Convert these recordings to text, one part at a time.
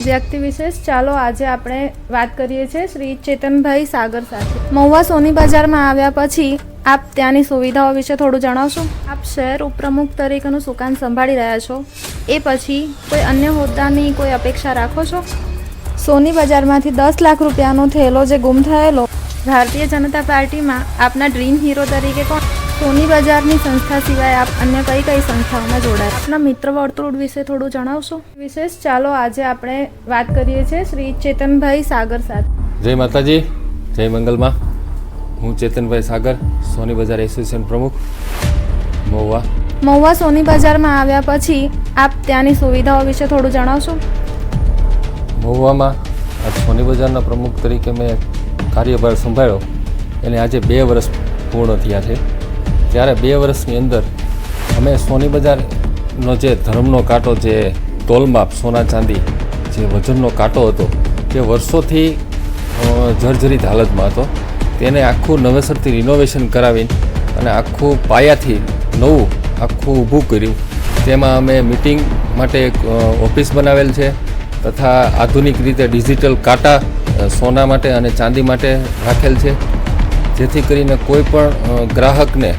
વ્યક્તિ વિશેષ ચાલો આજે આપણે વાત કરીએ છીએ શ્રી ચેતનભાઈ સાગર સાથે। મહુવા સોની બજારમાં આવ્યા પછી આપ ત્યાંની સુવિધાઓ વિશે થોડું જણાવશો? આપ શહેર ઉપપ્રમુખ તરીકેનું સુકાન સંભાળી રહ્યા છો, એ પછી કોઈ અન્ય હોદ્દાની કોઈ અપેક્ષા રાખો છો? સોની બજારમાંથી 10 લાખ રૂપિયાનો થયેલો જે ગુમ થયેલો, ભારતીય જનતા પાર્ટીમાં આપના ડ્રીમ હીરો તરીકે કોણ? સોની બજારની સંસ્થા સિવાય આપ અન્ય કઈ કઈ સંસ્થાઓમાં જોડાયા? આપના મિત્ર વર્તુળ વિશે થોડું જણાવશો? વિશેષ ચાલો આજે આપણે વાત કરીએ છીએ શ્રી ચેતનભાઈ સાગર સાથે। જય માતાજી, જય મંગલમાં। હું ચેતનભાઈ સાગર, સોની બજાર એસોસિએશન પ્રમુખ, મહુવા। મહુવા સોની બજારમાં આવ્યા પછી આપ ત્યાંની સુવિધાઓ વિશે થોડું જણાવશો? મહુવામાં આ સોની બજારના પ્રમુખ તરીકે મેં કાર્યભાર સંભાળ્યો એને આજે 2 વર્ષ પૂર્ણ થયા છે। ત્યારે 2 વર્ષની અંદર અમે સોની બજારનો જે ધર્મનો કાંટો, જે તોલમાપ સોના ચાંદી જે વજનનો કાંટો હતો, તે વર્ષોથી જર્જરિત હાલતમાં હતો। તેને આખું નવેસરથી રિનોવેશન કરાવીને અને આખું પાયાથી નવું આખું ઊભું કર્યું। તેમાં અમે મિટિંગ માટે એક ઓફિસ બનાવેલ છે તથા આધુનિક રીતે ડિજિટલ કાંટા સોના માટે અને ચાંદી માટે રાખેલ છે, જેથી કરીને કોઈ પણ ગ્રાહકને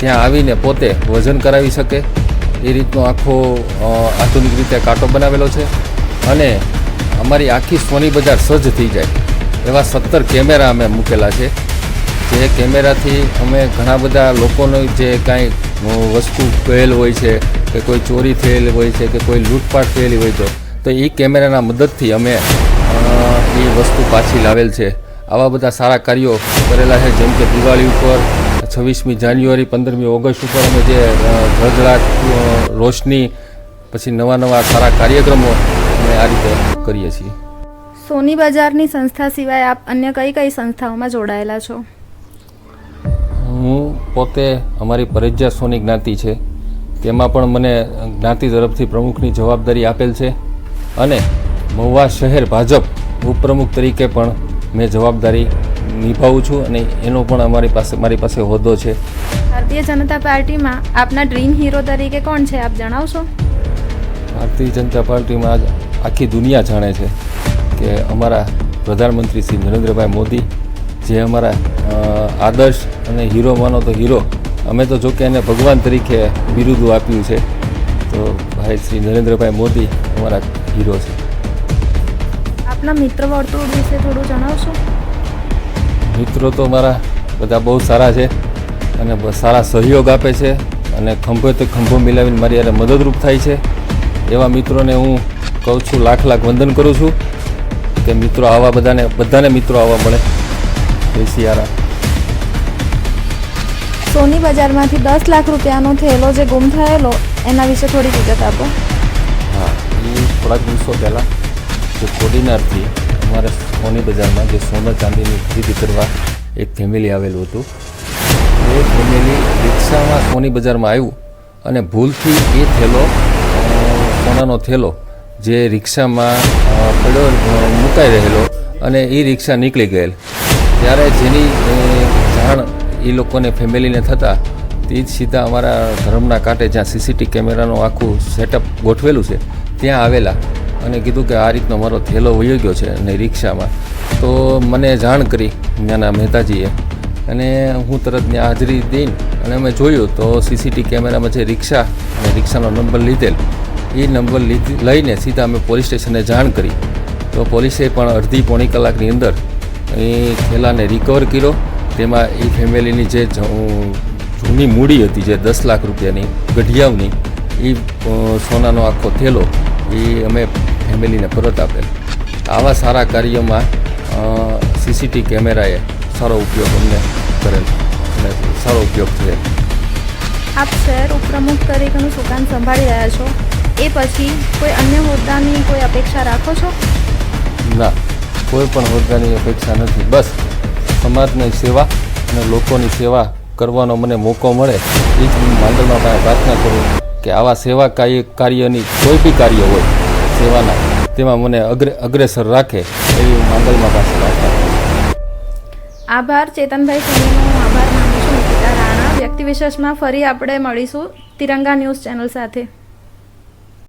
ત્યાં આવીને પોતે વજન કરાવી શકે એ રીતનો આખો આધુનિક રીતે કાંટો બનાવેલો છે। અને અમારી આખી સોની બજાર સજ્જ થઈ જાય એવા 17 કેમેરા અમે મૂકેલા છે, જે કેમેરાથી અમે ઘણા બધા લોકોનો જે કાંઈ વસ્તુ ગયેલ હોય છે કે કોઈ ચોરી થયેલી હોય છે કે કોઈ લૂંટપાટ થયેલી હોય તો એ કેમેરાના મદદથી અમે એ વસ્તુ પાછી લાવેલ છે। આવા બધા સારા કાર્યો કરેલા છે, જેમ કે દિવાળી ઉપર 26મી જાન્યુઆરી 15મી ઓગસ્ટ ઉપર અમે જે ઝળઝળાટ રોશની પછી નવા સારા કાર્યક્રમો અમે આ રીતે કરીએ છીએ। સોની બજારની સંસ્થા સિવાય આપ અન્ય કઈ કઈ સંસ્થાઓમાં જોડાયેલા છો? હું પોતે અમારી પરજ્જા સોની જ્ઞાતિ છે, તેમાં પણ મને જ્ઞાતિ તરફથી પ્રમુખની જવાબદારી આપેલ છે અને મહુવા શહેર ભાજપ ઉપપ્રમુખ તરીકે પણ મેં જવાબદારી નિભાવું છું અને એનો પણ મારી પાસે હોદ્દો છે। ભારતીય જનતા પાર્ટીમાં આપના ડ્રીમ હીરો તરીકે કોણ છે, આપ જણાવશો? ભારતીય જનતા પાર્ટીમાં આખી દુનિયા જાણે છે કે અમારા પ્રધાનમંત્રી શ્રી નરેન્દ્રભાઈ મોદી, જે અમારા આદર્શ અને હીરો માનો તો હીરો, અમે તો જોકે એને ભગવાન તરીકે બિરુદું આપ્યું છે, તો ભાઈ શ્રી નરેન્દ્રભાઈ મોદી અમારા હીરો છે। આપના મિત્ર વર્તુળ વિશે થોડું જણાવશો? મિત્રો તો મારા બધા બહુ સારા છે અને સારા સહયોગ આપે છે અને ખંભે તો ખંભો મિલાવીને મારી યારે મદદરૂપ થાય છે। એવા મિત્રોને હું કહું છું, લાખ વંદન કરું છું કે મિત્રો આવા બધાને મિત્રો આવવા મળે। જય સિયારામ। સોની બજારમાંથી 10 લાખ રૂપિયાનો થયેલો જે ગુમ થયેલો, એના વિશે થોડી વિગત આપો। હા, એ થોડાક દિવસો પહેલાં જે કોડીનારથી અમારે સોની બજારમાં જે સોના ચાંદીની ખરીદી કરવા એક ફેમિલી આવેલું હતું, એ ફેમિલી રિક્ષામાં સોની બજારમાં આવ્યું અને ભૂલથી એ થેલો, સોનાનો થેલો જે રિક્ષામાં પડ્યો મુકાઈ રહેલો અને એ રિક્ષા નીકળી ગયેલ। ત્યારે જેની જાણ એ લોકોને ફેમિલીને થતાં તે જ સીધા અમારા ધર્મના કાંટે જ્યાં સીસીટીવી કેમેરાનું આખું સેટઅપ ગોઠવેલું છે ત્યાં આવેલા અને કીધું કે આ રીતનો મારો થેલો વયો ગયો છે અને રિક્ષામાં। તો મને જાણ કરી ત્યાંના મહેતાજીએ અને હું તરત ત્યાં હાજરી દઈને અને અમે જોયું તો સીસીટીવી કેમેરામાં જે રિક્ષા અને રિક્ષાનો નંબર લીધેલ, એ નંબર લઈને સીધા અમે પોલીસ સ્ટેશને જાણ કરી। તો પોલીસે પણ અડધી પોણી કલાકની અંદર એ થેલાને રિકવર કર્યો। તેમાં એ ફેમિલીની જે જૂની મૂડી હતી, જે 10 લાખ રૂપિયાની ગઢિયાવની, એ સોનાનો આખો થેલો એ અમે ફેમિલીને પરત આપેલ। આવા સારા કાર્યોમાં સીસીટીવી કેમેરાએ સારો ઉપયોગ અમને કરેલ અને સારો ઉપયોગ થયેલ। આપ શહેર ઉપપ્રમુખ તરીકેનું સુકાન સંભાળી રહ્યા છો, એ પછી કોઈ અન્ય હોદ્દાની કોઈ અપેક્ષા રાખો છો? ના, કોઈ પણ હોદ્દાની અપેક્ષા નથી। બસ સમાજની સેવા અને લોકોની સેવા કરવાનો મને મોકો મળે એ જ હું માંડલમાં પાસે પ્રાર્થના કરું કે આવા સેવા કાર્યની કોઈ બી કાર્ય હોય સેવાના, તેમાં મને અગ્રેસર રાખે એવી હું માંડલમાં પાસે પ્રાર્થના કરું। આભાર ચેતનભાઈ સોનીનો હું આભાર માનું છું, નિકિતા રાણા। વ્યક્તિ વિશેષમાં ફરી આપણે મળીશું તિરંગા ન્યૂઝ ચેનલ સાથે।